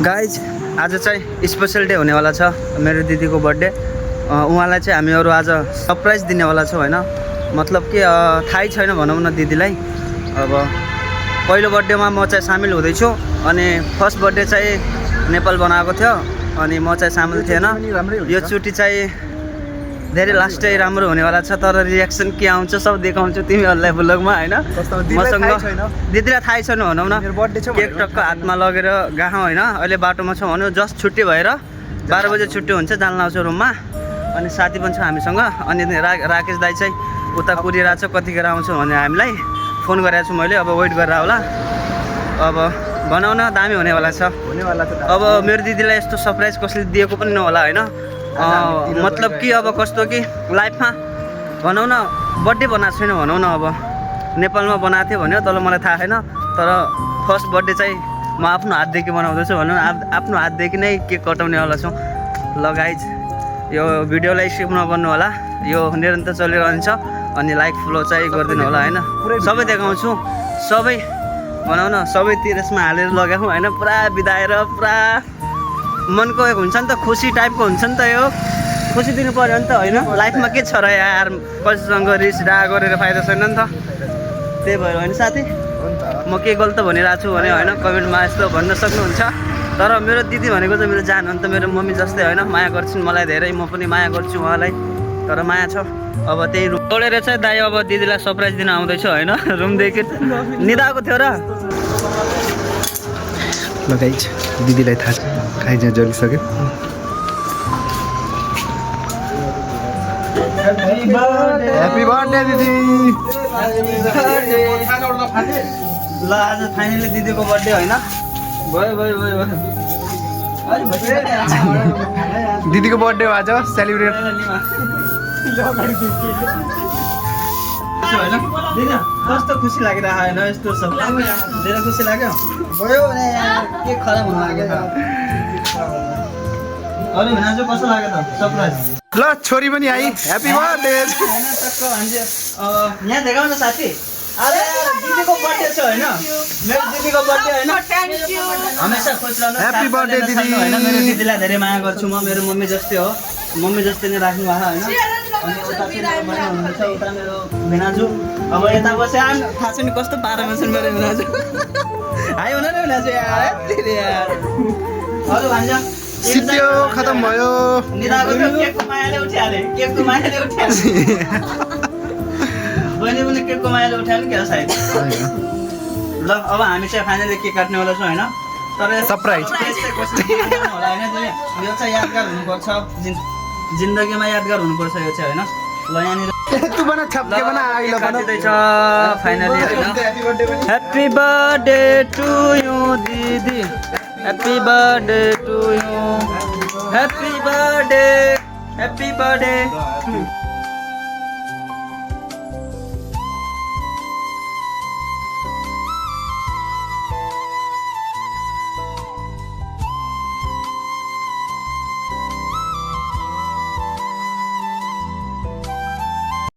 Guys आज चाहिँ special day हुनेवाला छ मेरो दिदीको बर्थडे। उहाँलाई चाहिँ हामीहरू आज सरप्राइज दिनेवाला छौँ होइन। मतलब कि थाहै छैन भनौँ न दिदीलाई। अब पहिलो बर्थडेमा म चाहिँ सामेल हुँदैछु अनि फर्स्ट बर्थडे चाहिँ नेपाल बनाएको थियो अनि म चाहिँ सामेल थिएन। यो चोटि चाहिँ धेरै लास्टै राम्रो हुनेवाला छ, तर रियाक्सन के आउँछ सब देखाउँछु तिमीहरूलाई ब्लगमा होइन। मसँग दिदीलाई थाहै छैन भनौँ न। केक टक्क हातमा लगेर गएँ होइन। अहिले बाटोमा छौँ भनौँ, जस्ट छुट्टी भएर 12 बजे छुट्टी हुन्छ, जान लाउँछु रुममा। अनि साथी पनि छ हामीसँग। अनि राकेश दाई चाहिँ उता कुरिरहेको छ, कतिखेर आउँछु भने हामीलाई फोन गरेको छु मैले। अब वेट गरेर होला। अब बनाउन दामी हुनेवाला छ। अब मेरो दिदीलाई यस्तो सरप्राइज कसले दिएको पनि नहोला होइन। मतलब कि अब कस्तो कि लाइफमा भनौँ न बर्थडे बनाएको छैन भनौँ न। अब नेपालमा बनाएको थियो भन्यो तर मलाई थाहा छैन। तर फर्स्ट बर्थडे चाहिँ म आफ्नो हातदेखि बनाउँदैछु भनौँ न। आफ्नो हातदेखि नै केक कटाउनेवाला छु। ल गाइज यो भिडियोलाई स्किप नगर्नु होला, यो निरन्तर चलिरहन्छ। अनि लाइक फलो चाहिँ गरिदिनु होला होइन। सबै देखाउँछु, सबै भनौँ न सबै तिरेसमा हालेर लगाऊँ होइन। पुरा बिदाएर पुरा मनको एक हुन्छ नि त, खुसी टाइपको हुन्छ नि त। यो खुसी दिनु पऱ्यो नि त होइन। लाइफमा के छ र यार, कसैसँग रिस राग गरेर फाइदा छैन नि त। त्यही भएर होइन साथी, म के गल्त भनिरहेको छु भने होइन कमेन्टमा यस्तो भन्न सक्नुहुन्छ। तर मेरो दिदी भनेको चाहिँ मेरो जान हो नि त, मेरो मम्मी जस्तै होइन। माया गर्छन् मलाई धेरै, म पनि माया गर्छु उहाँलाई। तर माया छ। अब त्यही रुम तोडेर चाहिँ दाइ अब दिदीलाई सरप्राइज दिन आउँदैछु होइन। रुमदेखि निदाएको थियो र लगाइछ। दिदीलाई थाहा छ खाइ चाहिँ जलिसक्यो। ह्यापी बर्थडे दिदी। ल आज फाइनली दिदीको बर्थडे होइन। भयो भयो भयो भयो। दिदीको बर्थडे हो आज, सेलिब्रेट। होइन दिदी कस्तो खुसी लागिरहेको होइन यस्तो सब धेरै खुसी लाग्यो। भयो भने के खराब हुन लाग्यो त। अरू भेना चाहिँ कस्तो लाग्यो त सरप्राइज? ल छोरी पनि आई, ह्यापी बर्थडे। होइन टक्क हान्छ। यहाँ देखाउ न साथी, आज दिदीको बर्थडे छ होइन। मेरो दिदीको बर्थडे होइन। हमेसा खुस रहनु। ह्यापी बर्थडे दिदी। होइन मेरो दिदीलाई धेरै माया गर्छु म, मेरो मम्मी जस्तै हो। मम्मी जस्तै नै राख्नु भएको होइन। अनि उता चाहिँ मेरो बहिनी हुनुहुन्छ, उता मेरो भेनाजु। अब यता बसे थाहा छ नि कस्तो पारामा छन् मेरो भेनाजु। हाई हुन न भेनाजु यार। अरू भन्छ सिद्धियो खतम भयो। निदाको थियो, केकको मायाले उठिहाले, केकको मायाले उठिहाले। बहिनी पनि केकको मायाले उठायो नि क्या सायद। ल अब हामी चाहिँ फाइनली केक काट्नेवाला छौँ होइन। तर सरप्राइज होला होइन। यो चाहिँ यादगार हुनुपर्छ, जिन्दगीमा यादगार हुनुपर्छ यो चाहिँ होइन। ल यहाँनिर तु बना छप्के बना आइलो बना। काटिँदैछ फाइनली होइन। ह्याप्पी बर्थडे टु यु दिदी, happy birthday to you, happy birthday, happy birthday.